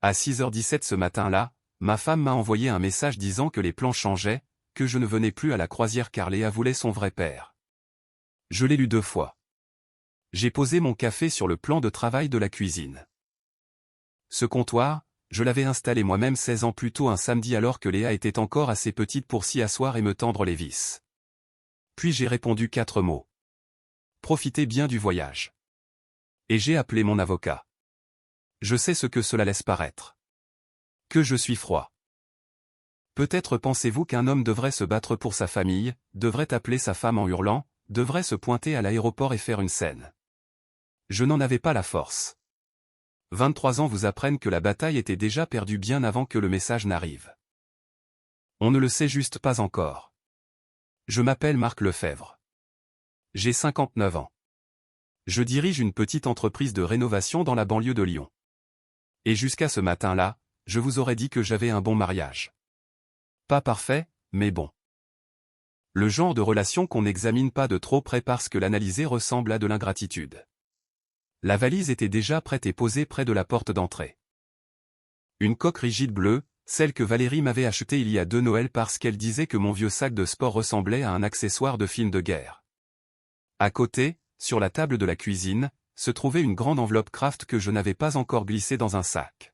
À 6h17 ce matin-là, ma femme m'a envoyé un message disant que les plans changeaient, que je ne venais plus à la croisière car Léa voulait son vrai père. Je l'ai lu 2 fois. J'ai posé mon café sur le plan de travail de la cuisine. Ce comptoir, je l'avais installé moi-même 16 ans plus tôt un samedi alors que Léa était encore assez petite pour s'y asseoir et me tendre les vis. Puis j'ai répondu 4 mots. Profitez bien du voyage. Et j'ai appelé mon avocat. Je sais ce que cela laisse paraître. Que je suis froid. Peut-être pensez-vous qu'un homme devrait se battre pour sa famille, devrait appeler sa femme en hurlant, devrait se pointer à l'aéroport et faire une scène. Je n'en avais pas la force. 23 ans vous apprennent que la bataille était déjà perdue bien avant que le message n'arrive. On ne le sait juste pas encore. Je m'appelle Marc Lefebvre. J'ai 59 ans. Je dirige une petite entreprise de rénovation dans la banlieue de Lyon. Et jusqu'à ce matin-là, je vous aurais dit que j'avais un bon mariage. Pas parfait, mais bon. Le genre de relation qu'on n'examine pas de trop près parce que l'analyser ressemble à de l'ingratitude. La valise était déjà prête et posée près de la porte d'entrée. Une coque rigide bleue, celle que Valérie m'avait achetée il y a 2 Noëls parce qu'elle disait que mon vieux sac de sport ressemblait à un accessoire de film de guerre. À côté, sur la table de la cuisine, se trouvait une grande enveloppe Kraft que je n'avais pas encore glissée dans un sac.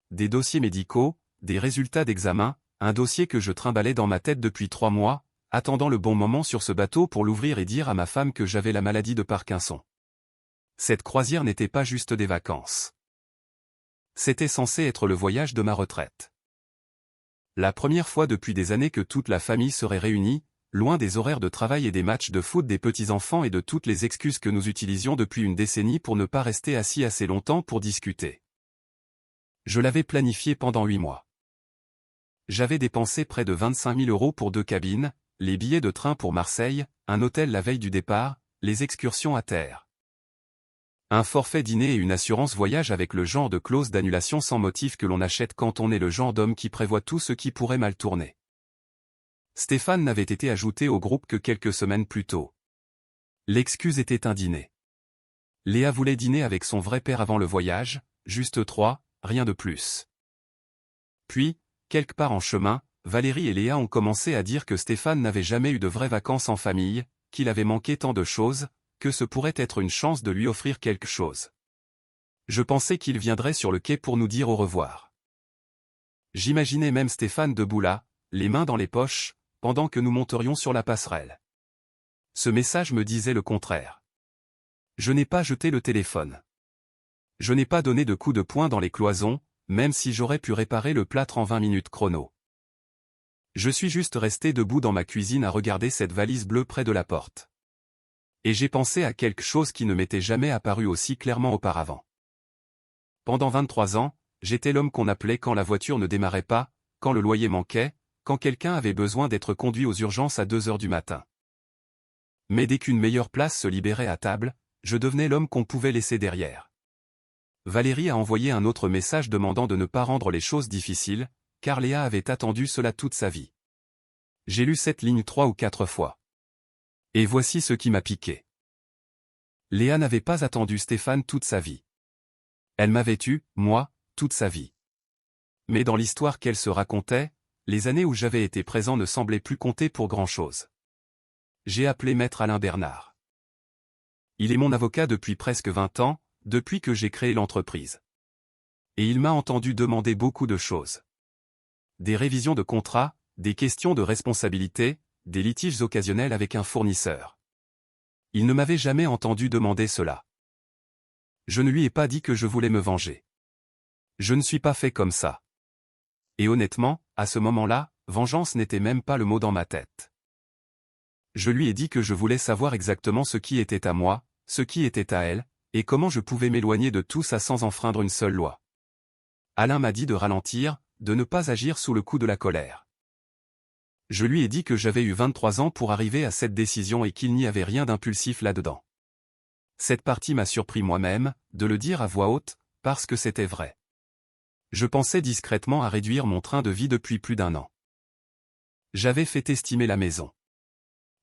Des dossiers médicaux, des résultats d'examen, un dossier que je trimballais dans ma tête depuis 3 mois, attendant le bon moment sur ce bateau pour l'ouvrir et dire à ma femme que j'avais la maladie de Parkinson. Cette croisière n'était pas juste des vacances. C'était censé être le voyage de ma retraite. La première fois depuis des années que toute la famille serait réunie, loin des horaires de travail et des matchs de foot des petits-enfants et de toutes les excuses que nous utilisions depuis une décennie pour ne pas rester assis assez longtemps pour discuter. Je l'avais planifié pendant 8 mois. J'avais dépensé près de 25 000 € pour 2 cabines, les billets de train pour Marseille, un hôtel la veille du départ, les excursions à terre. Un forfait dîner et une assurance voyage avec le genre de clause d'annulation sans motif que l'on achète quand on est le genre d'homme qui prévoit tout ce qui pourrait mal tourner. Stéphane n'avait été ajouté au groupe que quelques semaines plus tôt. L'excuse était un dîner. Léa voulait dîner avec son vrai père avant le voyage, juste 3, rien de plus. Puis, quelque part en chemin, Valérie et Léa ont commencé à dire que Stéphane n'avait jamais eu de vraies vacances en famille, qu'il avait manqué tant de choses, que ce pourrait être une chance de lui offrir quelque chose. Je pensais qu'il viendrait sur le quai pour nous dire au revoir. J'imaginais même Stéphane debout là, les mains dans les poches, pendant que nous monterions sur la passerelle. Ce message me disait le contraire. Je n'ai pas jeté le téléphone. Je n'ai pas donné de coup de poing dans les cloisons, même si j'aurais pu réparer le plâtre en 20 minutes chrono. Je suis juste resté debout dans ma cuisine à regarder cette valise bleue près de la porte. Et j'ai pensé à quelque chose qui ne m'était jamais apparu aussi clairement auparavant. Pendant 23 ans, j'étais l'homme qu'on appelait quand la voiture ne démarrait pas, quand le loyer manquait, quand quelqu'un avait besoin d'être conduit aux urgences à 2 heures du matin. Mais dès qu'une meilleure place se libérait à table, je devenais l'homme qu'on pouvait laisser derrière. Valérie a envoyé un autre message demandant de ne pas rendre les choses difficiles, car Léa avait attendu cela toute sa vie. J'ai lu cette ligne 3 ou 4 fois. Et voici ce qui m'a piqué. Léa n'avait pas attendu Stéphane toute sa vie. Elle m'avait eu, moi, toute sa vie. Mais dans l'histoire qu'elle se racontait, les années où j'avais été présent ne semblaient plus compter pour grand-chose. J'ai appelé Maître Alain Bernard. Il est mon avocat depuis presque 20 ans, depuis que j'ai créé l'entreprise. Et il m'a entendu demander beaucoup de choses. Des révisions de contrats, des questions de responsabilité, des litiges occasionnels avec un fournisseur. Il ne m'avait jamais entendu demander cela. Je ne lui ai pas dit que je voulais me venger. Je ne suis pas fait comme ça. Et honnêtement, à ce moment-là, vengeance n'était même pas le mot dans ma tête. Je lui ai dit que je voulais savoir exactement ce qui était à moi, ce qui était à elle, et comment je pouvais m'éloigner de tout ça sans enfreindre une seule loi. Alain m'a dit de ralentir, de ne pas agir sous le coup de la colère. Je lui ai dit que j'avais eu 23 ans pour arriver à cette décision et qu'il n'y avait rien d'impulsif là-dedans. Cette partie m'a surpris moi-même, de le dire à voix haute, parce que c'était vrai. Je pensais discrètement à réduire mon train de vie depuis plus d'1 an. J'avais fait estimer la maison.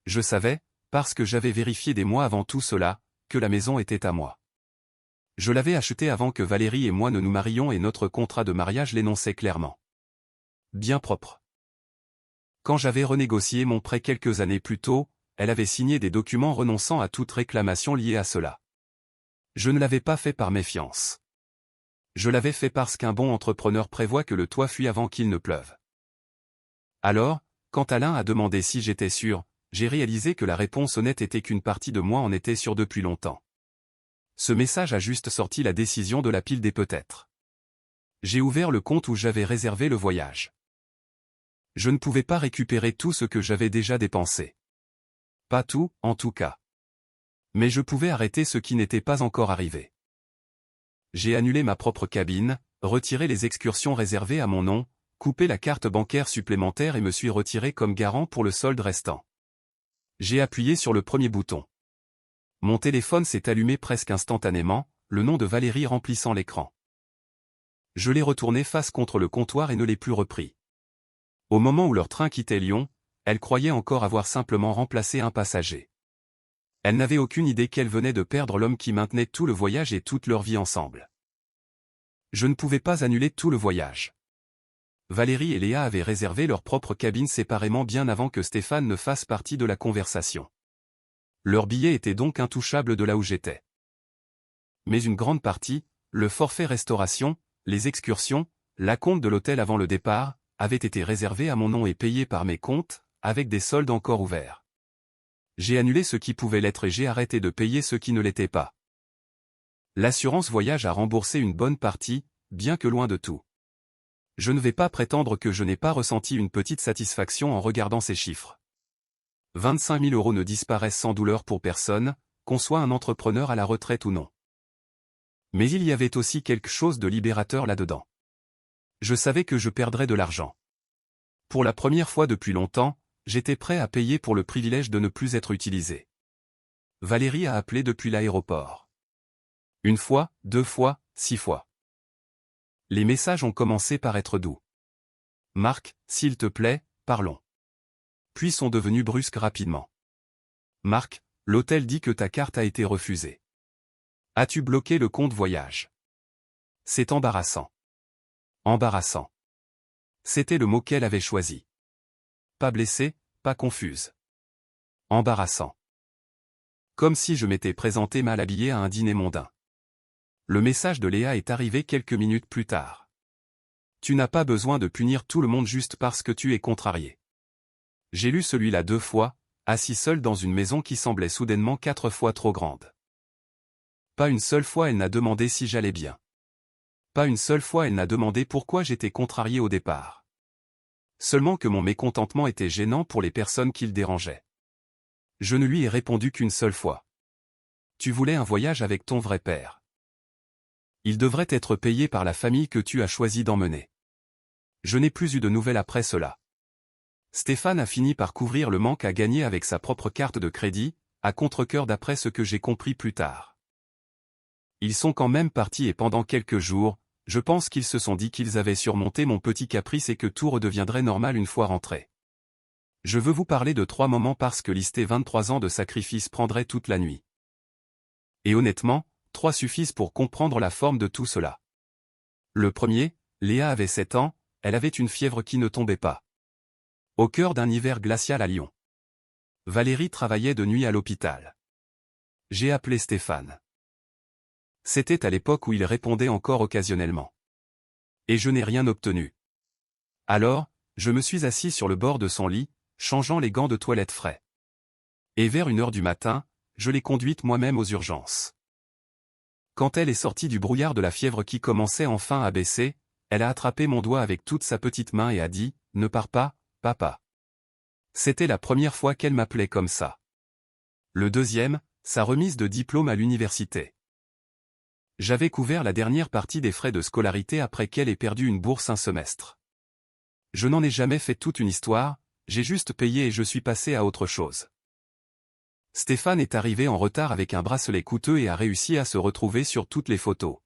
Je savais, parce que j'avais vérifié des mois avant tout cela, que la maison était à moi. Je l'avais acheté avant que Valérie et moi ne nous marions et notre contrat de mariage l'énonçait clairement. Bien propre. Quand j'avais renégocié mon prêt quelques années plus tôt, elle avait signé des documents renonçant à toute réclamation liée à cela. Je ne l'avais pas fait par méfiance. Je l'avais fait parce qu'un bon entrepreneur prévoit que le toit fuit avant qu'il ne pleuve. Alors, quand Alain a demandé si j'étais sûr, j'ai réalisé que la réponse honnête était qu'une partie de moi en était sûre depuis longtemps. Ce message a juste sorti la décision de la pile des peut-être. J'ai ouvert le compte où j'avais réservé le voyage. Je ne pouvais pas récupérer tout ce que j'avais déjà dépensé. Pas tout, en tout cas. Mais je pouvais arrêter ce qui n'était pas encore arrivé. J'ai annulé ma propre cabine, retiré les excursions réservées à mon nom, coupé la carte bancaire supplémentaire et me suis retiré comme garant pour le solde restant. J'ai appuyé sur le premier bouton. Mon téléphone s'est allumé presque instantanément, le nom de Valérie remplissant l'écran. Je l'ai retourné face contre le comptoir et ne l'ai plus repris. Au moment où leur train quittait Lyon, elle croyait encore avoir simplement remplacé un passager. Elle n'avait aucune idée qu'elle venait de perdre l'homme qui maintenait tout le voyage et toute leur vie ensemble. Je ne pouvais pas annuler tout le voyage. Valérie et Léa avaient réservé leur propre cabine séparément bien avant que Stéphane ne fasse partie de la conversation. Leur billet était donc intouchable de là où j'étais. Mais une grande partie, le forfait restauration, les excursions, l'acompte de l'hôtel avant le départ, avait été réservé à mon nom et payé par mes comptes, avec des soldes encore ouverts. J'ai annulé ce qui pouvait l'être et j'ai arrêté de payer ce qui ne l'était pas. L'assurance voyage a remboursé une bonne partie, bien que loin de tout. Je ne vais pas prétendre que je n'ai pas ressenti une petite satisfaction en regardant ces chiffres. 25 000 € ne disparaissent sans douleur pour personne, qu'on soit un entrepreneur à la retraite ou non. Mais il y avait aussi quelque chose de libérateur là-dedans. Je savais que je perdrais de l'argent. Pour la première fois depuis longtemps, j'étais prêt à payer pour le privilège de ne plus être utilisé. Valérie a appelé depuis l'aéroport. 1 fois, 2 fois, 6 fois. Les messages ont commencé par être doux. Marc, s'il te plaît, parlons. Puis sont devenus brusques rapidement. Marc, l'hôtel dit que ta carte a été refusée. As-tu bloqué le compte voyage? C'est embarrassant. Embarrassant. C'était le mot qu'elle avait choisi. Pas blessée, pas confuse. Embarrassant. Comme si je m'étais présenté mal habillé à un dîner mondain. Le message de Léa est arrivé quelques minutes plus tard. Tu n'as pas besoin de punir tout le monde juste parce que tu es contrarié. J'ai lu celui-là 2 fois, assis seul dans une maison qui semblait soudainement 4 fois trop grande. Pas une seule fois elle n'a demandé si j'allais bien. Pas une seule fois elle n'a demandé pourquoi j'étais contrarié au départ. Seulement que mon mécontentement était gênant pour les personnes qui le dérangeaient. Je ne lui ai répondu qu'une seule fois. Tu voulais un voyage avec ton vrai père. Il devrait être payé par la famille que tu as choisi d'emmener. Je n'ai plus eu de nouvelles après cela. Stéphane a fini par couvrir le manque à gagner avec sa propre carte de crédit, à contre-cœur d'après ce que j'ai compris plus tard. Ils sont quand même partis et pendant quelques jours, je pense qu'ils se sont dit qu'ils avaient surmonté mon petit caprice et que tout redeviendrait normal une fois rentré. Je veux vous parler de 3 moments parce que lister 23 ans de sacrifice prendrait toute la nuit. Et honnêtement, 3 suffisent pour comprendre la forme de tout cela. Le premier, Léa avait 7 ans, elle avait une fièvre qui ne tombait pas. Au cœur d'un hiver glacial à Lyon. Valérie travaillait de nuit à l'hôpital. J'ai appelé Stéphane. C'était à l'époque où il répondait encore occasionnellement. Et je n'ai rien obtenu. Alors, je me suis assis sur le bord de son lit, changeant les gants de toilette frais. Et vers 1 heure du matin, je l'ai conduite moi-même aux urgences. Quand elle est sortie du brouillard de la fièvre qui commençait enfin à baisser, elle a attrapé mon doigt avec toute sa petite main et a dit « Ne pars pas, papa ». C'était la première fois qu'elle m'appelait comme ça. Le deuxième, sa remise de diplôme à l'université. J'avais couvert la dernière partie des frais de scolarité après qu'elle ait perdu une bourse un semestre. Je n'en ai jamais fait toute une histoire, j'ai juste payé et je suis passé à autre chose. Stéphane est arrivé en retard avec un bracelet coûteux et a réussi à se retrouver sur toutes les photos.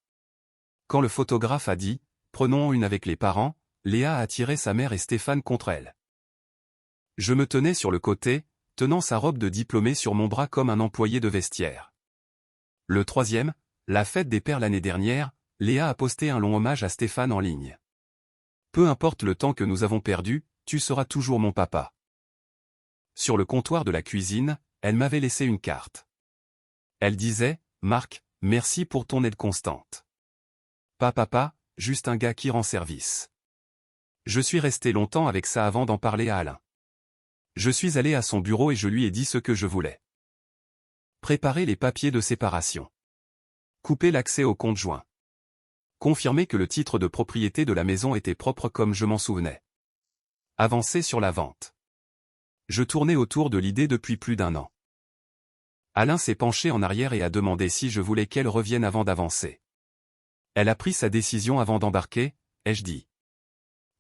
Quand le photographe a dit « Prenons une avec les parents », Léa a tiré sa mère et Stéphane contre elle. Je me tenais sur le côté, tenant sa robe de diplômé sur mon bras comme un employé de vestiaire. Le troisième, La fête des pères l'année dernière, Léa a posté un long hommage à Stéphane en ligne. Peu importe le temps que nous avons perdu, tu seras toujours mon papa. Sur le comptoir de la cuisine, elle m'avait laissé une carte. Elle disait, Marc, merci pour ton aide constante. Pas papa, juste un gars qui rend service. Je suis resté longtemps avec ça avant d'en parler à Alain. Je suis allé à son bureau et je lui ai dit ce que je voulais. Préparer les papiers de séparation. Couper l'accès au compte joint. Confirmer que le titre de propriété de la maison était propre comme je m'en souvenais. Avancer sur la vente. Je tournais autour de l'idée depuis plus d'1 an. Alain s'est penché en arrière et a demandé si je voulais qu'elle revienne avant d'avancer. Elle a pris sa décision avant d'embarquer, ai-je dit.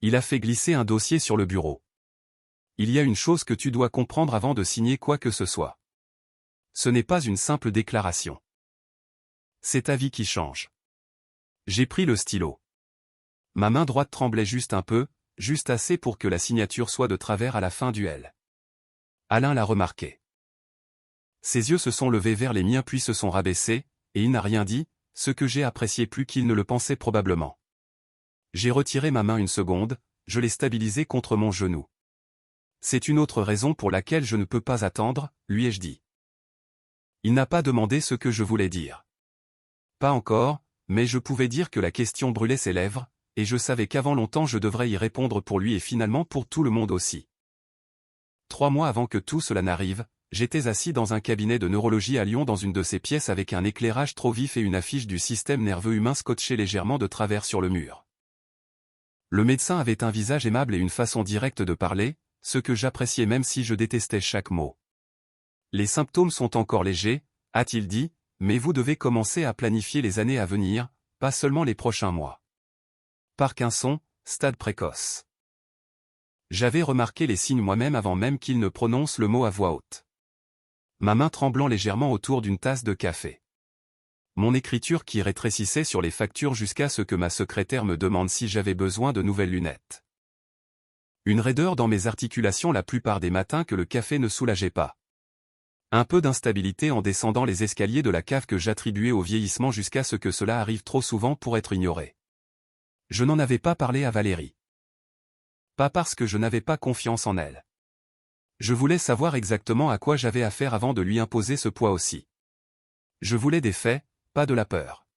Il a fait glisser un dossier sur le bureau. Il y a une chose que tu dois comprendre avant de signer quoi que ce soit. Ce n'est pas une simple déclaration. C'est ta vie qui change. J'ai pris le stylo. Ma main droite tremblait juste un peu, juste assez pour que la signature soit de travers à la fin du L. Alain l'a remarqué. Ses yeux se sont levés vers les miens puis se sont rabaissés, et il n'a rien dit, ce que j'ai apprécié plus qu'il ne le pensait probablement. J'ai retiré ma main une seconde, je l'ai stabilisée contre mon genou. C'est une autre raison pour laquelle je ne peux pas attendre, lui ai-je dit. Il n'a pas demandé ce que je voulais dire. Pas encore, mais je pouvais dire que la question brûlait ses lèvres, et je savais qu'avant longtemps je devrais y répondre pour lui et finalement pour tout le monde aussi. 3 mois avant que tout cela n'arrive, j'étais assis dans un cabinet de neurologie à Lyon dans une de ces pièces avec un éclairage trop vif et une affiche du système nerveux humain scotchée légèrement de travers sur le mur. Le médecin avait un visage aimable et une façon directe de parler, ce que j'appréciais même si je détestais chaque mot. Les symptômes sont encore légers, a-t-il dit, mais vous devez commencer à planifier les années à venir, pas seulement les prochains mois. Parkinson, stade précoce. J'avais remarqué les signes moi-même avant même qu'il ne prononce le mot à voix haute. Ma main tremblant légèrement autour d'une tasse de café. Mon écriture qui rétrécissait sur les factures jusqu'à ce que ma secrétaire me demande si j'avais besoin de nouvelles lunettes. Une raideur dans mes articulations la plupart des matins que le café ne soulageait pas. Un peu d'instabilité en descendant les escaliers de la cave que j'attribuais au vieillissement jusqu'à ce que cela arrive trop souvent pour être ignoré. Je n'en avais pas parlé à Valérie. Pas parce que je n'avais pas confiance en elle. Je voulais savoir exactement à quoi j'avais affaire avant de lui imposer ce poids aussi. Je voulais des faits, pas de la peur.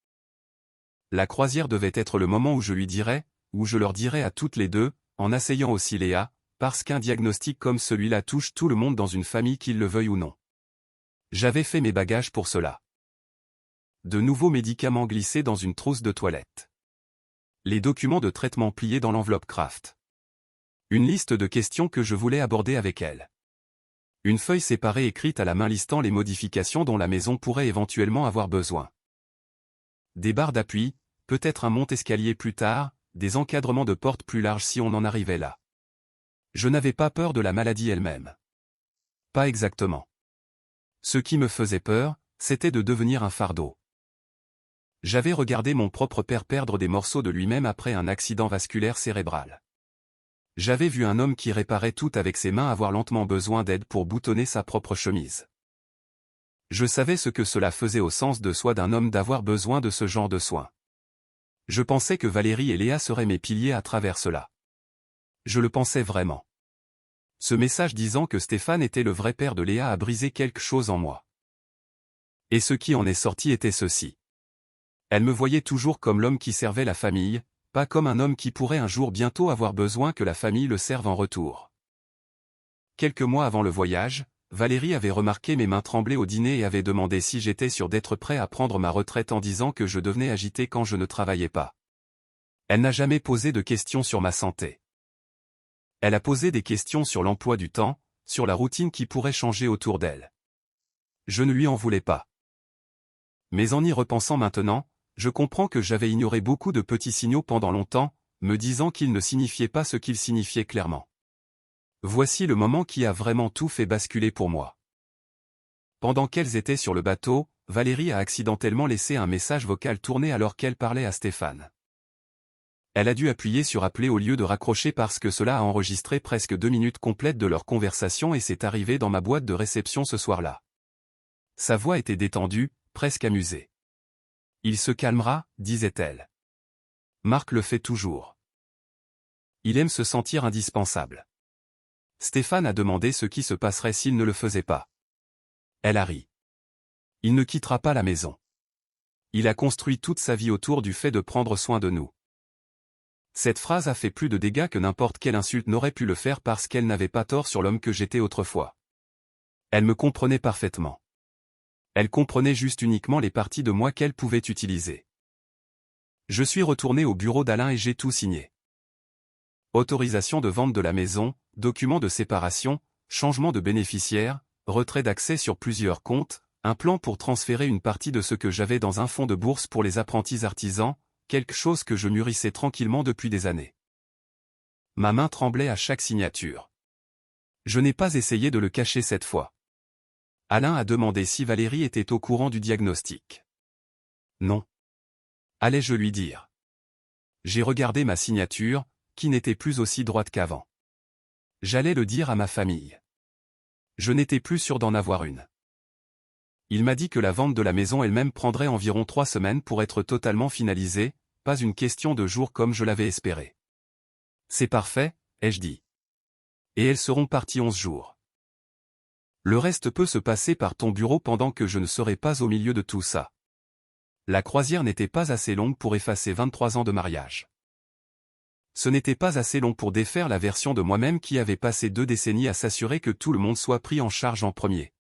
La croisière devait être le moment où je lui dirais, où je leur dirais à toutes les deux, en asseyant aussi Léa, parce qu'un diagnostic comme celui-là touche tout le monde dans une famille qu'il le veuille ou non. J'avais fait mes bagages pour cela. De nouveaux médicaments glissés dans une trousse de toilette. Les documents de traitement pliés dans l'enveloppe Kraft. Une liste de questions que je voulais aborder avec elle. Une feuille séparée écrite à la main listant les modifications dont la maison pourrait éventuellement avoir besoin. Des barres d'appui, peut-être un monte-escalier plus tard, des encadrements de portes plus larges si on en arrivait là. Je n'avais pas peur de la maladie elle-même. Pas exactement. Ce qui me faisait peur, c'était de devenir un fardeau. J'avais regardé mon propre père perdre des morceaux de lui-même après un accident vasculaire cérébral. J'avais vu un homme qui réparait tout avec ses mains avoir lentement besoin d'aide pour boutonner sa propre chemise. Je savais ce que cela faisait au sens de soi d'un homme d'avoir besoin de ce genre de soins. Je pensais que Valérie et Léa seraient mes piliers à travers cela. Je le pensais vraiment. Ce message disant que Stéphane était le vrai père de Léa a brisé quelque chose en moi. Et ce qui en est sorti était ceci. Elle me voyait toujours comme l'homme qui servait la famille, pas comme un homme qui pourrait un jour bientôt avoir besoin que la famille le serve en retour. Quelques mois avant le voyage, Valérie avait remarqué mes mains trembler au dîner et avait demandé si j'étais sûr d'être prêt à prendre ma retraite en disant que je devenais agité quand je ne travaillais pas. Elle n'a jamais posé de questions sur ma santé. Elle a posé des questions sur l'emploi du temps, sur la routine qui pourrait changer autour d'elle. Je ne lui en voulais pas. Mais en y repensant maintenant, je comprends que j'avais ignoré beaucoup de petits signaux pendant longtemps, me disant qu'ils ne signifiaient pas ce qu'ils signifiaient clairement. Voici le moment qui a vraiment tout fait basculer pour moi. Pendant qu'elles étaient sur le bateau, Valérie a accidentellement laissé un message vocal tourner alors qu'elle parlait à Stéphane. Elle a dû appuyer sur appeler au lieu de raccrocher parce que cela a enregistré presque 2 minutes complètes de leur conversation et c'est arrivé dans ma boîte de réception ce soir-là. Sa voix était détendue, presque amusée. Il se calmera, disait-elle. Marc le fait toujours. Il aime se sentir indispensable. Stéphane a demandé ce qui se passerait s'il ne le faisait pas. Elle a ri. Il ne quittera pas la maison. Il a construit toute sa vie autour du fait de prendre soin de nous. Cette phrase a fait plus de dégâts que n'importe quelle insulte n'aurait pu le faire parce qu'elle n'avait pas tort sur l'homme que j'étais autrefois. Elle me comprenait parfaitement. Elle comprenait juste uniquement les parties de moi qu'elle pouvait utiliser. Je suis retourné au bureau d'Alain et j'ai tout signé. Autorisation de vente de la maison, document de séparation, changement de bénéficiaire, retrait d'accès sur plusieurs comptes, un plan pour transférer une partie de ce que j'avais dans un fonds de bourse pour les apprentis artisans, quelque chose que je mûrissais tranquillement depuis des années. Ma main tremblait à chaque signature. Je n'ai pas essayé de le cacher cette fois. Alain a demandé si Valérie était au courant du diagnostic. Non. Allais-je lui dire? J'ai regardé ma signature, qui n'était plus aussi droite qu'avant. J'allais le dire à ma famille. Je n'étais plus sûr d'en avoir une. Il m'a dit que la vente de la maison elle-même prendrait environ 3 semaines pour être totalement finalisée, pas une question de jours comme je l'avais espéré. C'est parfait, ai-je dit. Et elles seront parties 11 jours. Le reste peut se passer par ton bureau pendant que je ne serai pas au milieu de tout ça. La croisière n'était pas assez longue pour effacer 23 ans de mariage. Ce n'était pas assez long pour défaire la version de moi-même qui avait passé 2 décennies à s'assurer que tout le monde soit pris en charge en premier.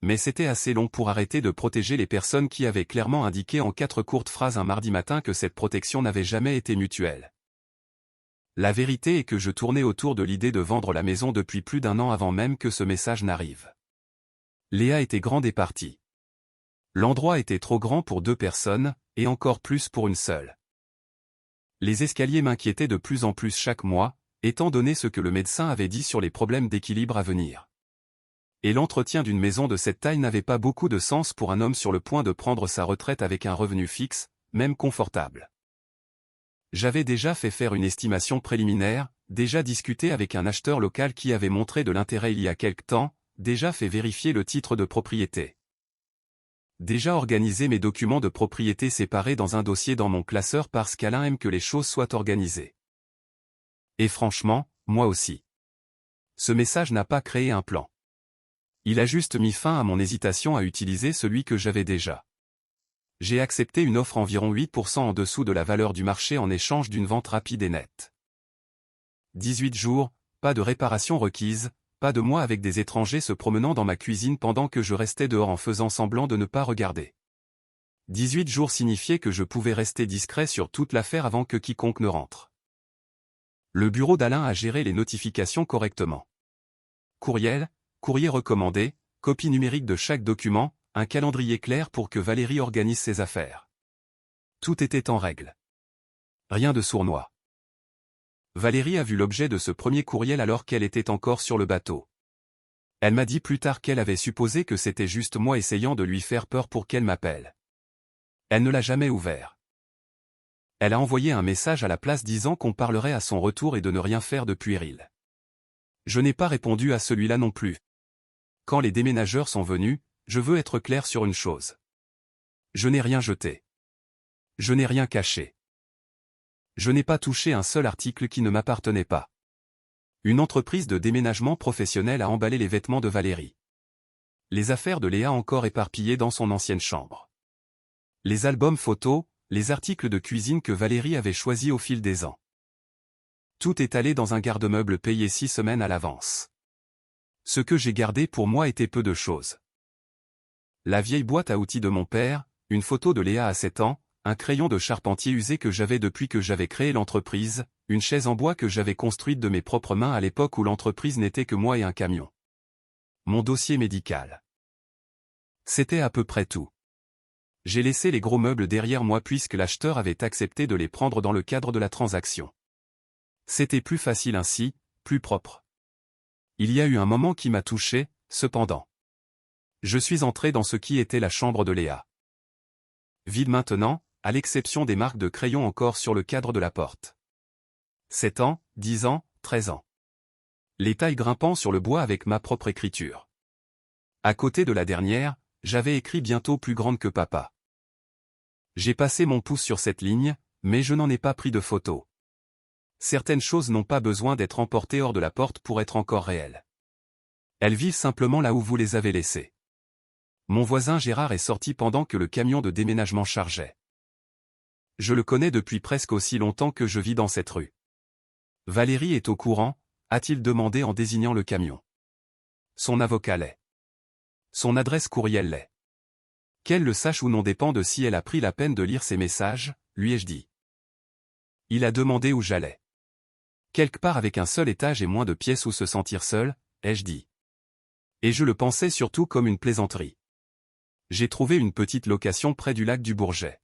Mais c'était assez long pour arrêter de protéger les personnes qui avaient clairement indiqué en 4 courtes phrases un mardi matin que cette protection n'avait jamais été mutuelle. La vérité est que je tournais autour de l'idée de vendre la maison depuis plus d'1 an avant même que ce message n'arrive. Léa était grande et partie. L'endroit était trop grand pour 2 personnes, et encore plus pour une seule. Les escaliers m'inquiétaient de plus en plus chaque mois, étant donné ce que le médecin avait dit sur les problèmes d'équilibre à venir. Et l'entretien d'une maison de cette taille n'avait pas beaucoup de sens pour un homme sur le point de prendre sa retraite avec un revenu fixe, même confortable. J'avais déjà fait faire une estimation préliminaire, déjà discuté avec un acheteur local qui avait montré de l'intérêt il y a quelque temps, déjà fait vérifier le titre de propriété. Déjà organisé mes documents de propriété séparés dans un dossier dans mon classeur parce qu'Alain aime que les choses soient organisées. Et franchement, moi aussi. Ce message n'a pas créé un plan. Il a juste mis fin à mon hésitation à utiliser celui que j'avais déjà. J'ai accepté une offre environ 8% en dessous de la valeur du marché en échange d'une vente rapide et nette. 18 jours, pas de réparation requise, pas de moi avec des étrangers se promenant dans ma cuisine pendant que je restais dehors en faisant semblant de ne pas regarder. 18 jours signifiaient que je pouvais rester discret sur toute l'affaire avant que quiconque ne rentre. Le bureau d'Alain a géré les notifications correctement. Courriel, courrier recommandé, copie numérique de chaque document, un calendrier clair pour que Valérie organise ses affaires. Tout était en règle. Rien de sournois. Valérie a vu l'objet de ce premier courriel alors qu'elle était encore sur le bateau. Elle m'a dit plus tard qu'elle avait supposé que c'était juste moi essayant de lui faire peur pour qu'elle m'appelle. Elle ne l'a jamais ouvert. Elle a envoyé un message à la place disant qu'on parlerait à son retour et de ne rien faire de puéril. Je n'ai pas répondu à celui-là non plus. Quand les déménageurs sont venus, je veux être clair sur une chose. Je n'ai rien jeté. Je n'ai rien caché. Je n'ai pas touché un seul article qui ne m'appartenait pas. Une entreprise de déménagement professionnel a emballé les vêtements de Valérie. Les affaires de Léa encore éparpillées dans son ancienne chambre. Les albums photos, les articles de cuisine que Valérie avait choisis au fil des ans. Tout est allé dans un garde-meuble payé 6 semaines à l'avance. Ce que j'ai gardé pour moi était peu de choses. La vieille boîte à outils de mon père, une photo de Léa à 7 ans, un crayon de charpentier usé que j'avais depuis que j'avais créé l'entreprise, une chaise en bois que j'avais construite de mes propres mains à l'époque où l'entreprise n'était que moi et un camion. Mon dossier médical. C'était à peu près tout. J'ai laissé les gros meubles derrière moi puisque l'acheteur avait accepté de les prendre dans le cadre de la transaction. C'était plus facile ainsi, plus propre. Il y a eu un moment qui m'a touché, cependant. Je suis entré dans ce qui était la chambre de Léa. Vide maintenant, à l'exception des marques de crayon encore sur le cadre de la porte. 7 ans, 10 ans, 13 ans. Les tailles grimpant sur le bois avec ma propre écriture. À côté de la dernière, j'avais écrit bientôt plus grande que papa. J'ai passé mon pouce sur cette ligne, mais je n'en ai pas pris de photo. Certaines choses n'ont pas besoin d'être emportées hors de la porte pour être encore réelles. Elles vivent simplement là où vous les avez laissées. Mon voisin Gérard est sorti pendant que le camion de déménagement chargeait. Je le connais depuis presque aussi longtemps que je vis dans cette rue. Valérie est au courant, a-t-il demandé en désignant le camion. Son avocat l'est. Son adresse courriel l'est. Qu'elle le sache ou non dépend de si elle a pris la peine de lire ses messages, lui ai-je dit. Il a demandé où j'allais. Quelque part avec un seul étage et moins de pièces où se sentir seul, ai-je dit. Et je le pensais surtout comme une plaisanterie. J'ai trouvé une petite location près du lac du Bourget.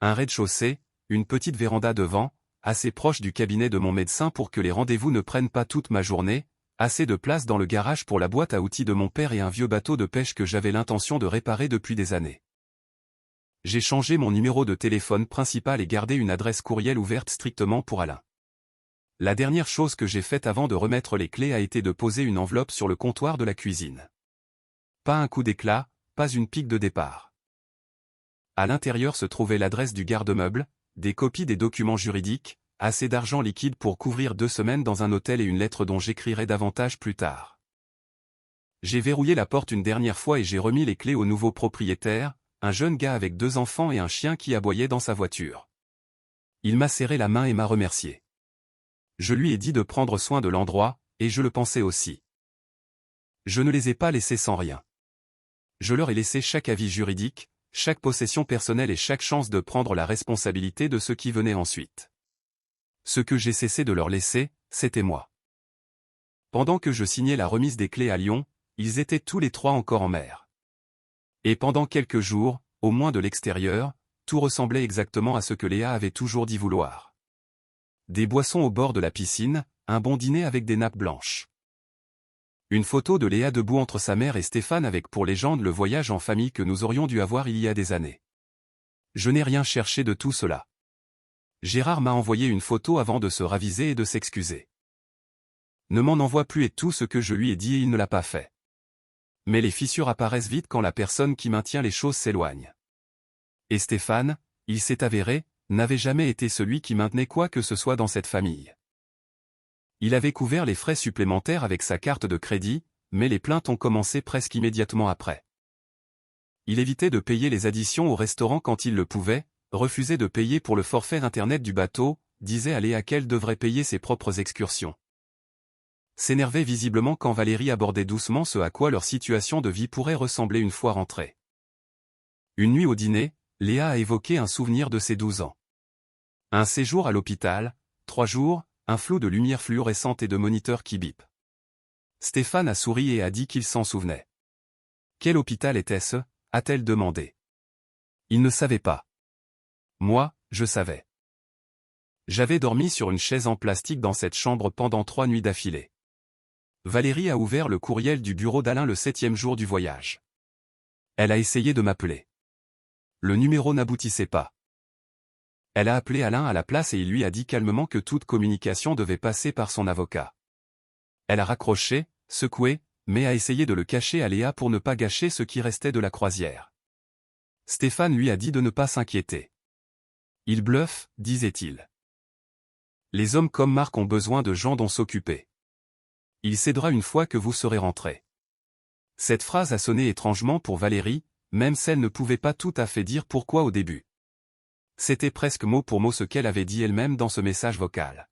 Un rez-de-chaussée, une petite véranda devant, assez proche du cabinet de mon médecin pour que les rendez-vous ne prennent pas toute ma journée, assez de place dans le garage pour la boîte à outils de mon père et un vieux bateau de pêche que j'avais l'intention de réparer depuis des années. J'ai changé mon numéro de téléphone principal et gardé une adresse courriel ouverte strictement pour Alain. La dernière chose que j'ai faite avant de remettre les clés a été de poser une enveloppe sur le comptoir de la cuisine. Pas un coup d'éclat, pas une pique de départ. À l'intérieur se trouvait l'adresse du garde-meuble, des copies des documents juridiques, assez d'argent liquide pour couvrir 2 semaines dans un hôtel et une lettre dont j'écrirai davantage plus tard. J'ai verrouillé la porte une dernière fois et j'ai remis les clés au nouveau propriétaire, un jeune gars avec 2 enfants et un chien qui aboyait dans sa voiture. Il m'a serré la main et m'a remercié. Je lui ai dit de prendre soin de l'endroit, et je le pensais aussi. Je ne les ai pas laissés sans rien. Je leur ai laissé chaque avis juridique, chaque possession personnelle et chaque chance de prendre la responsabilité de ce qui venait ensuite. Ce que j'ai cessé de leur laisser, c'était moi. Pendant que je signais la remise des clés à Lyon, ils étaient tous les 3 encore en mer. Et pendant quelques jours, au moins de l'extérieur, tout ressemblait exactement à ce que Léa avait toujours dit vouloir. Des boissons au bord de la piscine, un bon dîner avec des nappes blanches. Une photo de Léa debout entre sa mère et Stéphane avec pour légende le voyage en famille que nous aurions dû avoir il y a des années. Je n'ai rien cherché de tout cela. Gérard m'a envoyé une photo avant de se raviser et de s'excuser. Ne m'en envoie plus et tout ce que je lui ai dit et il ne l'a pas fait. Mais les fissures apparaissent vite quand la personne qui maintient les choses s'éloigne. Et Stéphane, il s'est avéré, n'avait jamais été celui qui maintenait quoi que ce soit dans cette famille. Il avait couvert les frais supplémentaires avec sa carte de crédit, mais les plaintes ont commencé presque immédiatement après. Il évitait de payer les additions au restaurant quand il le pouvait, refusait de payer pour le forfait internet du bateau, disait à Léa qu'elle devrait payer ses propres excursions. S'énervait visiblement quand Valérie abordait doucement ce à quoi leur situation de vie pourrait ressembler une fois rentrée. Une nuit au dîner, Léa a évoqué un souvenir de ses 12 ans. Un séjour à l'hôpital, 3 jours, un flot de lumière fluorescente et de moniteurs qui bipent. Stéphane a souri et a dit qu'il s'en souvenait. Quel hôpital était-ce ? A-t-elle demandé. Il ne savait pas. Moi, je savais. J'avais dormi sur une chaise en plastique dans cette chambre pendant 3 nuits d'affilée. Valérie a ouvert le courriel du bureau d'Alain le 7e jour du voyage. Elle a essayé de m'appeler. Le numéro n'aboutissait pas. Elle a appelé Alain à la place et il lui a dit calmement que toute communication devait passer par son avocat. Elle a raccroché, secoué, mais a essayé de le cacher à Léa pour ne pas gâcher ce qui restait de la croisière. Stéphane lui a dit de ne pas s'inquiéter. Il bluffe, disait-il. Les hommes comme Marc ont besoin de gens dont s'occuper. Il cédera une fois que vous serez rentrés. Cette phrase a sonné étrangement pour Valérie, même si elle ne pouvait pas tout à fait dire pourquoi au début. C'était presque mot pour mot ce qu'elle avait dit elle-même dans ce message vocal.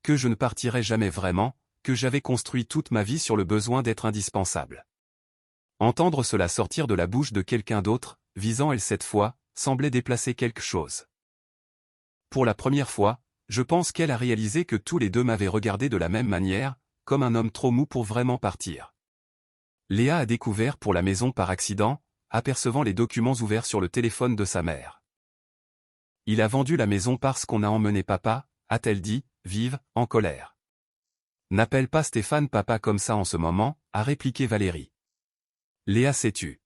Que je ne partirais jamais vraiment, que j'avais construit toute ma vie sur le besoin d'être indispensable. Entendre cela sortir de la bouche de quelqu'un d'autre, visant elle cette fois, semblait déplacer quelque chose. Pour la première fois, je pense qu'elle a réalisé que tous les deux m'avaient regardé de la même manière, comme un homme trop mou pour vraiment partir. Léa a découvert pour la maison par accident, apercevant les documents ouverts sur le téléphone de sa mère. Il a vendu la maison parce qu'on a emmené papa, a-t-elle dit, vive, en colère. N'appelle pas Stéphane papa comme ça en ce moment, a répliqué Valérie. Léa s'est tue.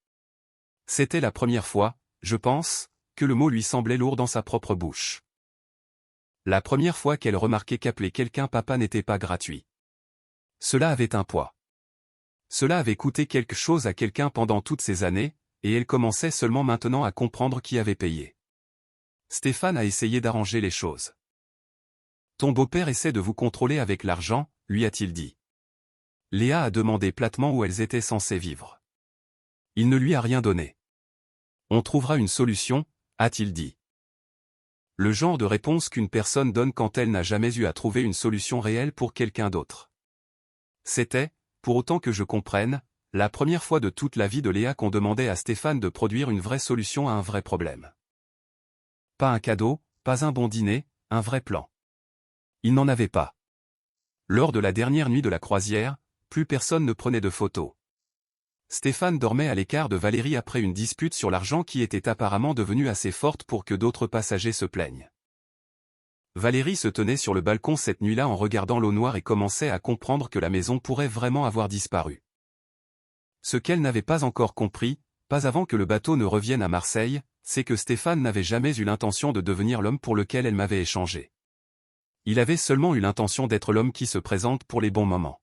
C'était la première fois, je pense, que le mot lui semblait lourd dans sa propre bouche. La première fois qu'elle remarquait qu'appeler quelqu'un papa n'était pas gratuit. Cela avait un poids. Cela avait coûté quelque chose à quelqu'un pendant toutes ces années, et elle commençait seulement maintenant à comprendre qui avait payé. Stéphane a essayé d'arranger les choses. Ton beau-père essaie de vous contrôler avec l'argent, lui a-t-il dit. Léa a demandé platement où elles étaient censées vivre. Il ne lui a rien donné. On trouvera une solution, a-t-il dit. Le genre de réponse qu'une personne donne quand elle n'a jamais eu à trouver une solution réelle pour quelqu'un d'autre. C'était, pour autant que je comprenne, la première fois de toute la vie de Léa qu'on demandait à Stéphane de produire une vraie solution à un vrai problème. Pas un cadeau, pas un bon dîner, un vrai plan. Il n'en avait pas. Lors de la dernière nuit de la croisière, plus personne ne prenait de photos. Stéphane dormait à l'écart de Valérie après une dispute sur l'argent qui était apparemment devenue assez forte pour que d'autres passagers se plaignent. Valérie se tenait sur le balcon cette nuit-là en regardant l'eau noire et commençait à comprendre que la maison pourrait vraiment avoir disparu. Ce qu'elle n'avait pas encore compris, pas avant que le bateau ne revienne à Marseille, c'est que Stéphane n'avait jamais eu l'intention de devenir l'homme pour lequel elle m'avait échangé. Il avait seulement eu l'intention d'être l'homme qui se présente pour les bons moments.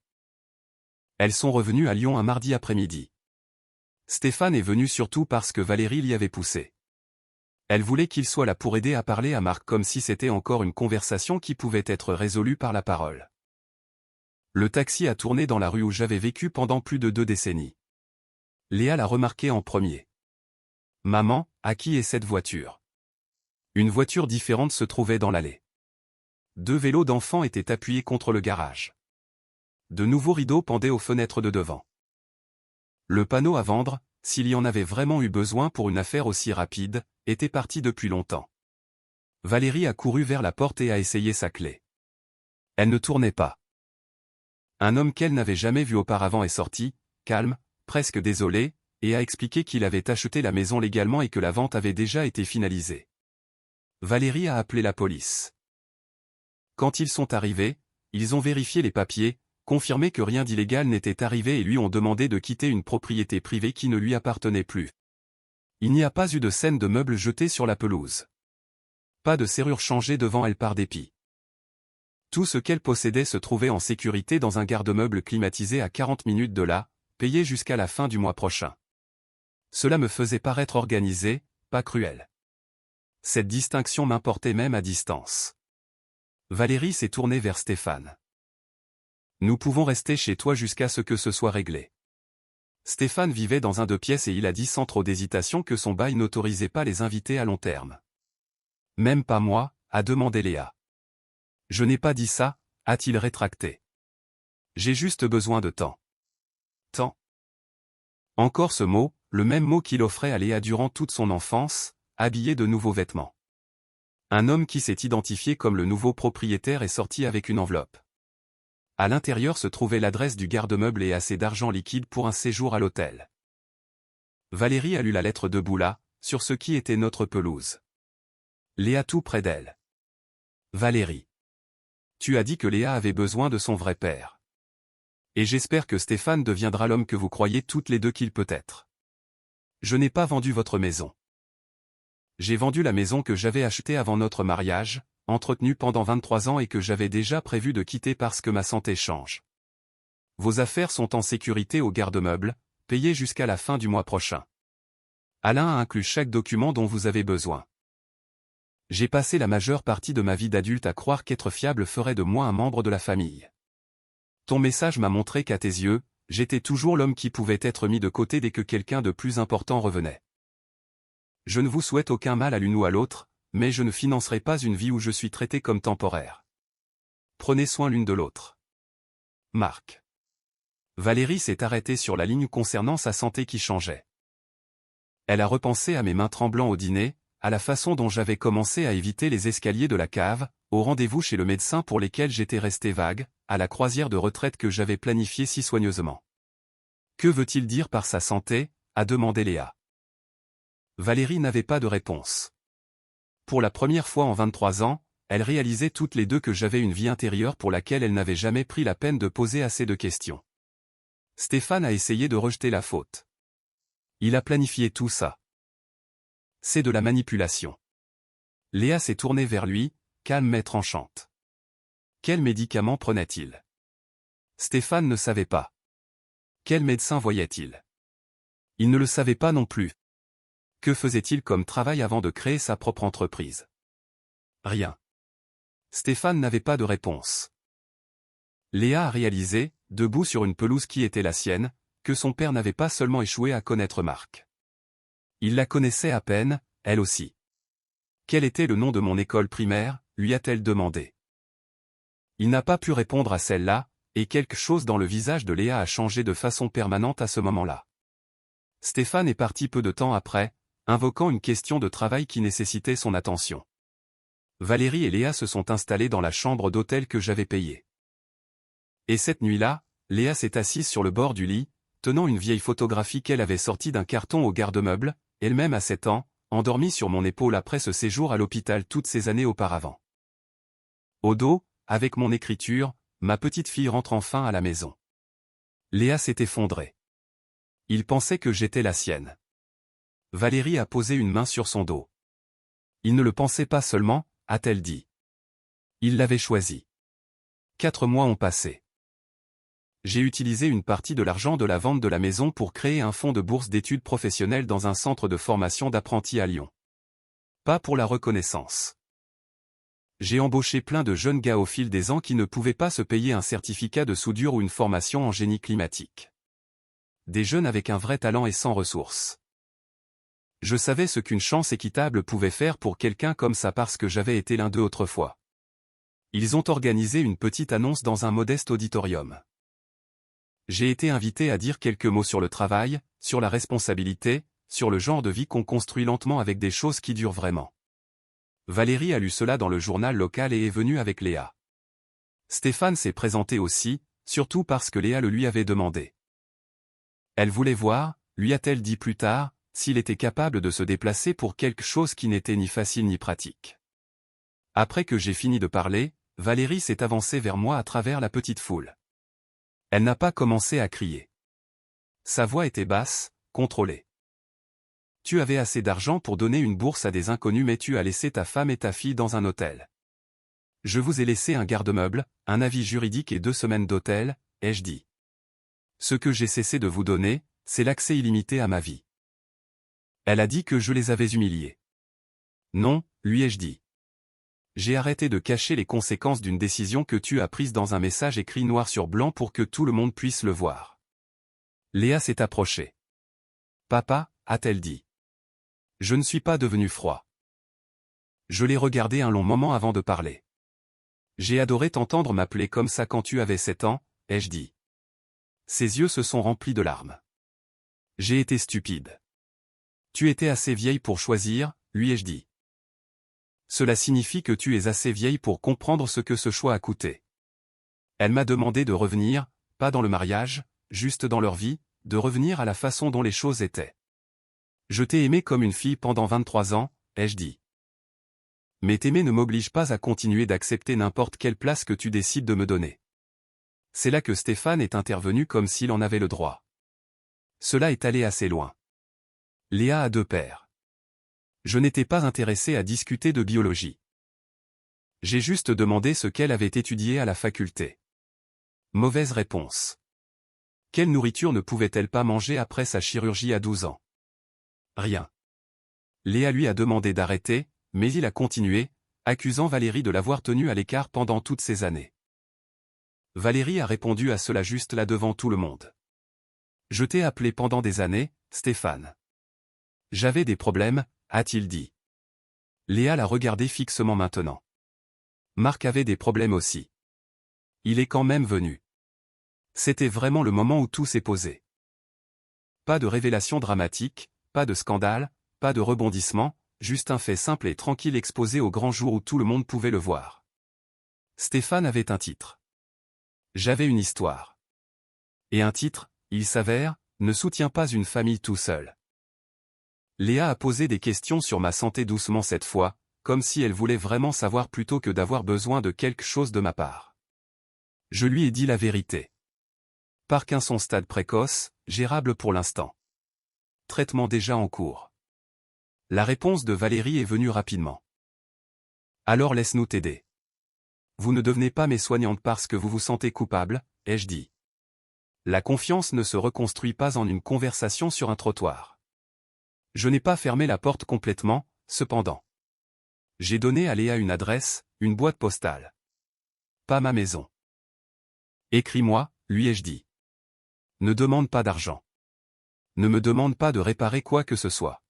Elles sont revenues à Lyon un mardi après-midi. Stéphane est venu surtout parce que Valérie l'y avait poussé. Elle voulait qu'il soit là pour aider à parler à Marc comme si c'était encore une conversation qui pouvait être résolue par la parole. Le taxi a tourné dans la rue où j'avais vécu pendant plus de 2 décennies. Léa l'a remarqué en premier. « Maman, à qui est cette voiture ?» Une voiture différente se trouvait dans l'allée. 2 vélos d'enfants étaient appuyés contre le garage. De nouveaux rideaux pendaient aux fenêtres de devant. Le panneau à vendre, s'il y en avait vraiment eu besoin pour une affaire aussi rapide, était parti depuis longtemps. Valérie a couru vers la porte et a essayé sa clé. Elle ne tournait pas. Un homme qu'elle n'avait jamais vu auparavant est sorti, calme, presque désolé, et a expliqué qu'il avait acheté la maison légalement et que la vente avait déjà été finalisée. Valérie a appelé la police. Quand ils sont arrivés, ils ont vérifié les papiers, confirmé que rien d'illégal n'était arrivé et lui ont demandé de quitter une propriété privée qui ne lui appartenait plus. Il n'y a pas eu de scène de meubles jetés sur la pelouse. Pas de serrure changée devant elle par dépit. Tout ce qu'elle possédait se trouvait en sécurité dans un garde-meuble climatisé à 40 minutes de là, payé jusqu'à la fin du mois prochain. Cela me faisait paraître organisé, pas cruel. Cette distinction m'importait même à distance. Valérie s'est tournée vers Stéphane. Nous pouvons rester chez toi jusqu'à ce que ce soit réglé. Stéphane vivait dans un 2 pièces et il a dit sans trop d'hésitation que son bail n'autorisait pas les invités à long terme. Même pas moi, a demandé Léa. Je n'ai pas dit ça, a-t-il rétracté. J'ai juste besoin de temps. Temps. Encore ce mot, le même mot qu'il offrait à Léa durant toute son enfance, habillé de nouveaux vêtements. Un homme qui s'est identifié comme le nouveau propriétaire est sorti avec une enveloppe. À l'intérieur se trouvait l'adresse du garde-meuble et assez d'argent liquide pour un séjour à l'hôtel. Valérie a lu la lettre debout là, sur ce qui était notre pelouse. Léa tout près d'elle. Valérie. Tu as dit que Léa avait besoin de son vrai père. Et j'espère que Stéphane deviendra l'homme que vous croyez toutes les deux qu'il peut être. Je n'ai pas vendu votre maison. J'ai vendu la maison que j'avais achetée avant notre mariage, entretenue pendant 23 ans et que j'avais déjà prévu de quitter parce que ma santé change. Vos affaires sont en sécurité au garde-meuble, payées jusqu'à la fin du mois prochain. Alain a inclus chaque document dont vous avez besoin. J'ai passé la majeure partie de ma vie d'adulte à croire qu'être fiable ferait de moi un membre de la famille. Ton message m'a montré qu'à tes yeux, j'étais toujours l'homme qui pouvait être mis de côté dès que quelqu'un de plus important revenait. Je ne vous souhaite aucun mal à l'une ou à l'autre, mais je ne financerai pas une vie où je suis traité comme temporaire. Prenez soin l'une de l'autre. Marc. Valérie s'est arrêtée sur la ligne concernant sa santé qui changeait. Elle a repensé à mes mains tremblant au dîner, à la façon dont j'avais commencé à éviter les escaliers de la cave, au rendez-vous chez le médecin pour lesquels j'étais resté vague, à la croisière de retraite que j'avais planifiée si soigneusement. Que veut-il dire par sa santé ? A demandé Léa. Valérie n'avait pas de réponse. Pour la première fois en 23 ans, elle réalisait toutes les deux que j'avais une vie intérieure pour laquelle elle n'avait jamais pris la peine de poser assez de questions. Stéphane a essayé de rejeter la faute. Il a planifié tout ça. C'est de la manipulation. Léa s'est tournée vers lui, calme mais tranchante. Quel médicament prenait-il ? Stéphane ne savait pas. Quel médecin voyait-il ? Il ne le savait pas non plus. Que faisait-il comme travail avant de créer sa propre entreprise? Rien. Stéphane n'avait pas de réponse. Léa a réalisé, debout sur une pelouse qui était la sienne, que son père n'avait pas seulement échoué à connaître Marc. Il la connaissait à peine, elle aussi. Quel était le nom de mon école primaire, lui a-t-elle demandé. Il n'a pas pu répondre à celle-là, et quelque chose dans le visage de Léa a changé de façon permanente à ce moment-là. Stéphane est parti peu de temps après, invoquant une question de travail qui nécessitait son attention. Valérie et Léa se sont installés dans la chambre d'hôtel que j'avais payée. Et cette nuit-là, Léa s'est assise sur le bord du lit, tenant une vieille photographie qu'elle avait sortie d'un carton au garde-meuble, elle-même à 7 ans, endormie sur mon épaule après ce séjour à l'hôpital toutes ces années auparavant. Au dos, avec mon écriture, ma petite fille rentre enfin à la maison. Léa s'est effondrée. Il pensait que j'étais la sienne. Valérie a posé une main sur son dos. Il ne le pensait pas seulement, a-t-elle dit. Il l'avait choisi. 4 mois ont passé. J'ai utilisé une partie de l'argent de la vente de la maison pour créer un fonds de bourse d'études professionnelles dans un centre de formation d'apprentis à Lyon. Pas pour la reconnaissance. J'ai embauché plein de jeunes gars au fil des ans qui ne pouvaient pas se payer un certificat de soudure ou une formation en génie climatique. Des jeunes avec un vrai talent et sans ressources. Je savais ce qu'une chance équitable pouvait faire pour quelqu'un comme ça parce que j'avais été l'un d'eux autrefois. Ils ont organisé une petite annonce dans un modeste auditorium. J'ai été invité à dire quelques mots sur le travail, sur la responsabilité, sur le genre de vie qu'on construit lentement avec des choses qui durent vraiment. Valérie a lu cela dans le journal local et est venue avec Léa. Stéphane s'est présenté aussi, surtout parce que Léa le lui avait demandé. Elle voulait voir, lui a-t-elle dit plus tard, s'il était capable de se déplacer pour quelque chose qui n'était ni facile ni pratique. Après que j'ai fini de parler, Valérie s'est avancée vers moi à travers la petite foule. Elle n'a pas commencé à crier. Sa voix était basse, contrôlée. Tu avais assez d'argent pour donner une bourse à des inconnus mais tu as laissé ta femme et ta fille dans un hôtel. Je vous ai laissé un garde-meuble, un avis juridique et 2 semaines d'hôtel, ai-je dit. Ce que j'ai cessé de vous donner, c'est l'accès illimité à ma vie. Elle a dit que je les avais humiliés. Non, lui ai-je dit. J'ai arrêté de cacher les conséquences d'une décision que tu as prise dans un message écrit noir sur blanc pour que tout le monde puisse le voir. Léa s'est approchée. Papa, a-t-elle dit. Je ne suis pas devenu froid. Je l'ai regardé un long moment avant de parler. J'ai adoré t'entendre m'appeler comme ça quand tu avais 7 ans, ai-je dit. Ses yeux se sont remplis de larmes. J'ai été stupide. Tu étais assez vieille pour choisir, lui ai-je dit. Cela signifie que tu es assez vieille pour comprendre ce que ce choix a coûté. Elle m'a demandé de revenir, pas dans le mariage, juste dans leur vie, de revenir à la façon dont les choses étaient. Je t'ai aimé comme une fille pendant 23 ans, ai-je dit. Mais t'aimer ne m'oblige pas à continuer d'accepter n'importe quelle place que tu décides de me donner. C'est là que Stéphane est intervenu comme s'il en avait le droit. Cela est allé assez loin. Léa a 2 pères. Je n'étais pas intéressé à discuter de biologie. J'ai juste demandé ce qu'elle avait étudié à la faculté. Mauvaise réponse. Quelle nourriture ne pouvait-elle pas manger après sa chirurgie à 12 ans? Rien. Léa lui a demandé d'arrêter, mais il a continué, accusant Valérie de l'avoir tenue à l'écart pendant toutes ces années. Valérie a répondu à cela juste là devant tout le monde. Je t'ai appelé pendant des années, Stéphane. J'avais des problèmes, a-t-il dit. Léa l'a regardé fixement maintenant. Marc avait des problèmes aussi. Il est quand même venu. C'était vraiment le moment où tout s'est posé. Pas de révélation dramatique, pas de scandale, pas de rebondissement, juste un fait simple et tranquille exposé au grand jour où tout le monde pouvait le voir. Stéphane avait un titre. J'avais une histoire. Et un titre, il s'avère, ne soutient pas une famille tout seul. Léa a posé des questions sur ma santé doucement cette fois, comme si elle voulait vraiment savoir plutôt que d'avoir besoin de quelque chose de ma part. Je lui ai dit la vérité. Parkinson stade précoce, gérable pour l'instant. Traitement déjà en cours. La réponse de Valérie est venue rapidement. Alors laisse-nous t'aider. Vous ne devenez pas mes soignantes parce que vous vous sentez coupable, ai-je dit. La confiance ne se reconstruit pas en une conversation sur un trottoir. Je n'ai pas fermé la porte complètement, cependant. J'ai donné à Léa une adresse, une boîte postale. Pas ma maison. Écris-moi, lui ai-je dit. Ne demande pas d'argent. Ne me demande pas de réparer quoi que ce soit.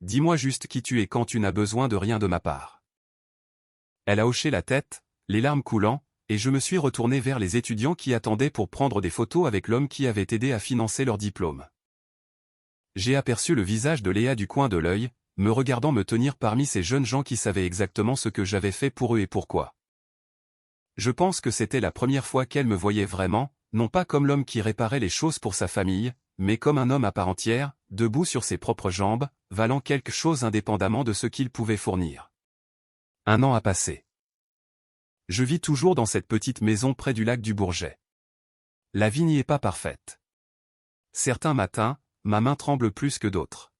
Dis-moi juste qui tu es quand tu n'as besoin de rien de ma part. Elle a hoché la tête, les larmes coulant, et je me suis retourné vers les étudiants qui attendaient pour prendre des photos avec l'homme qui avait aidé à financer leur diplôme. J'ai aperçu le visage de Léa du coin de l'œil, me regardant me tenir parmi ces jeunes gens qui savaient exactement ce que j'avais fait pour eux et pourquoi. Je pense que c'était la première fois qu'elle me voyait vraiment, non pas comme l'homme qui réparait les choses pour sa famille, mais comme un homme à part entière, debout sur ses propres jambes, valant quelque chose indépendamment de ce qu'il pouvait fournir. 1 an a passé. Je vis toujours dans cette petite maison près du lac du Bourget. La vie n'y est pas parfaite. Certains matins, ma main tremble plus que d'autres.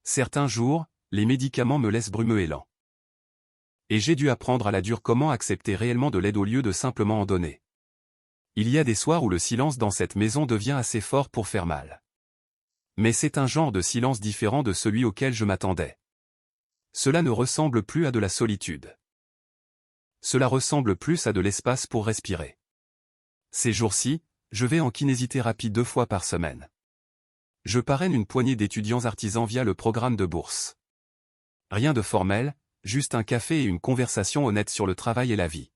Certains jours, les médicaments me laissent brumeux et lent. Et j'ai dû apprendre à la dure comment accepter réellement de l'aide au lieu de simplement en donner. Il y a des soirs où le silence dans cette maison devient assez fort pour faire mal. Mais c'est un genre de silence différent de celui auquel je m'attendais. Cela ne ressemble plus à de la solitude. Cela ressemble plus à de l'espace pour respirer. Ces jours-ci, je vais en kinésithérapie 2 fois par semaine. Je parraine une poignée d'étudiants artisans via le programme de bourse. Rien de formel, juste un café et une conversation honnête sur le travail et la vie.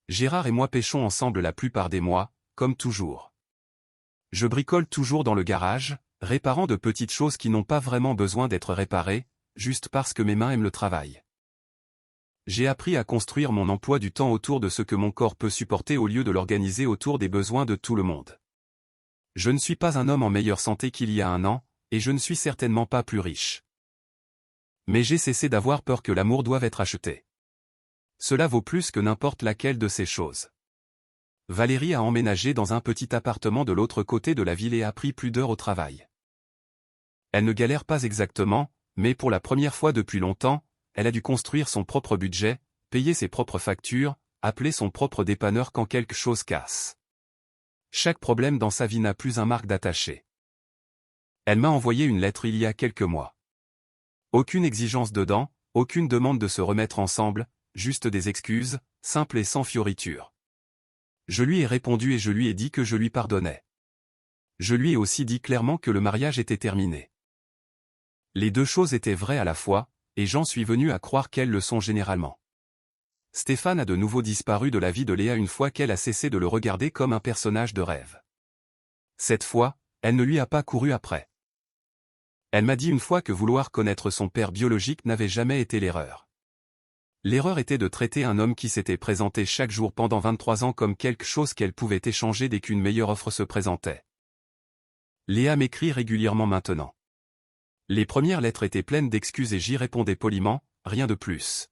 Gérard et moi pêchons ensemble la plupart des mois, comme toujours. Je bricole toujours dans le garage, réparant de petites choses qui n'ont pas vraiment besoin d'être réparées, juste parce que mes mains aiment le travail. J'ai appris à construire mon emploi du temps autour de ce que mon corps peut supporter au lieu de l'organiser autour des besoins de tout le monde. Je ne suis pas un homme en meilleure santé qu'il y a 1 an, et je ne suis certainement pas plus riche. Mais j'ai cessé d'avoir peur que l'amour doive être acheté. Cela vaut plus que n'importe laquelle de ces choses. Valérie a emménagé dans un petit appartement de l'autre côté de la ville et a pris plus d'heures au travail. Elle ne galère pas exactement, mais pour la première fois depuis longtemps, elle a dû construire son propre budget, payer ses propres factures, appeler son propre dépanneur quand quelque chose casse. Chaque problème dans sa vie n'a plus un marque d'attaché. Elle m'a envoyé une lettre il y a quelques mois. Aucune exigence dedans, aucune demande de se remettre ensemble, juste des excuses, simples et sans fioritures. Je lui ai répondu et je lui ai dit que je lui pardonnais. Je lui ai aussi dit clairement que le mariage était terminé. Les 2 choses étaient vraies à la fois, et j'en suis venu à croire qu'elles le sont généralement. Stéphane a de nouveau disparu de la vie de Léa une fois qu'elle a cessé de le regarder comme un personnage de rêve. Cette fois, elle ne lui a pas couru après. Elle m'a dit une fois que vouloir connaître son père biologique n'avait jamais été l'erreur. L'erreur était de traiter un homme qui s'était présenté chaque jour pendant 23 ans comme quelque chose qu'elle pouvait échanger dès qu'une meilleure offre se présentait. Léa m'écrit régulièrement maintenant. Les premières lettres étaient pleines d'excuses et j'y répondais poliment, rien de plus.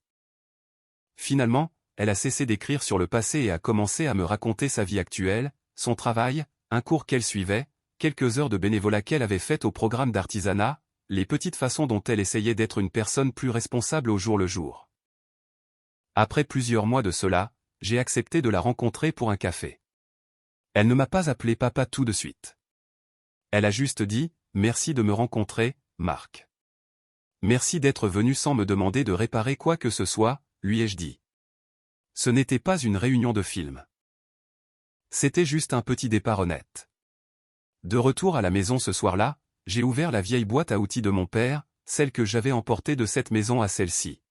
Finalement, elle a cessé d'écrire sur le passé et a commencé à me raconter sa vie actuelle, son travail, un cours qu'elle suivait, quelques heures de bénévolat qu'elle avait faites au programme d'artisanat, les petites façons dont elle essayait d'être une personne plus responsable au jour le jour. Après plusieurs mois de cela, j'ai accepté de la rencontrer pour un café. Elle ne m'a pas appelé papa tout de suite. Elle a juste dit, « Merci de me rencontrer, Marc. Merci d'être venu sans me demander de réparer quoi que ce soit, lui ai-je dit. » Ce n'était pas une réunion de film. C'était juste un petit départ honnête. De retour à la maison ce soir-là, j'ai ouvert la vieille boîte à outils de mon père, celle que j'avais emportée de cette maison à celle-ci.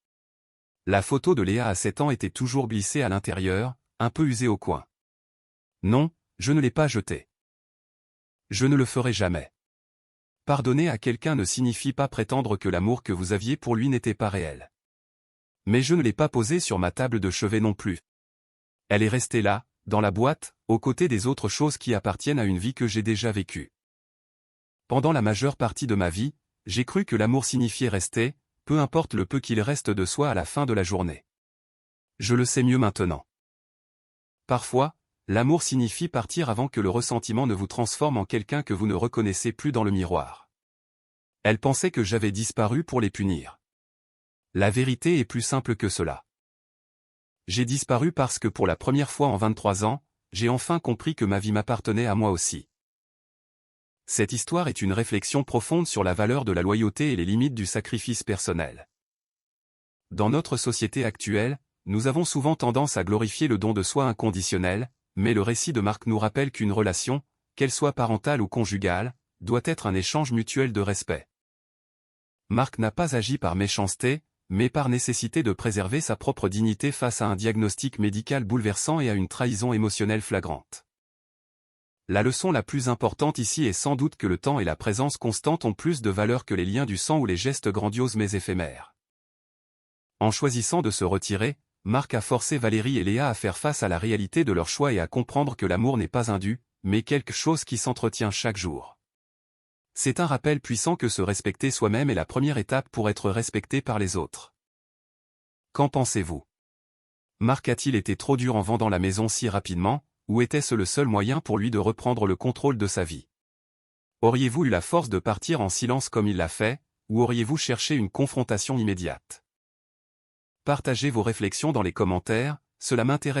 La photo de Léa à 7 ans était toujours glissée à l'intérieur, un peu usée au coin. Non, je ne l'ai pas jetée. Je ne le ferai jamais. Pardonner à quelqu'un ne signifie pas prétendre que l'amour que vous aviez pour lui n'était pas réel. Mais je ne l'ai pas posée sur ma table de chevet non plus. Elle est restée là, dans la boîte, aux côtés des autres choses qui appartiennent à une vie que j'ai déjà vécue. Pendant la majeure partie de ma vie, j'ai cru que l'amour signifiait rester, peu importe le peu qu'il reste de soi à la fin de la journée. Je le sais mieux maintenant. Parfois, l'amour signifie partir avant que le ressentiment ne vous transforme en quelqu'un que vous ne reconnaissez plus dans le miroir. Elle pensait que j'avais disparu pour les punir. La vérité est plus simple que cela. J'ai disparu parce que pour la première fois en 23 ans, j'ai enfin compris que ma vie m'appartenait à moi aussi. Cette histoire est une réflexion profonde sur la valeur de la loyauté et les limites du sacrifice personnel. Dans notre société actuelle, nous avons souvent tendance à glorifier le don de soi inconditionnel, mais le récit de Marc nous rappelle qu'une relation, qu'elle soit parentale ou conjugale, doit être un échange mutuel de respect. Marc n'a pas agi par méchanceté, mais par nécessité de préserver sa propre dignité face à un diagnostic médical bouleversant et à une trahison émotionnelle flagrante. La leçon la plus importante ici est sans doute que le temps et la présence constante ont plus de valeur que les liens du sang ou les gestes grandioses mais éphémères. En choisissant de se retirer, Marc a forcé Valérie et Léa à faire face à la réalité de leur choix et à comprendre que l'amour n'est pas un dû, mais quelque chose qui s'entretient chaque jour. C'est un rappel puissant que se respecter soi-même est la première étape pour être respecté par les autres. Qu'en pensez-vous? Marc a-t-il été trop dur en vendant la maison si rapidement, ou était-ce le seul moyen pour lui de reprendre le contrôle de sa vie? Auriez-vous eu la force de partir en silence comme il l'a fait, ou auriez-vous cherché une confrontation immédiate? Partagez vos réflexions dans les commentaires, cela m'intéresse.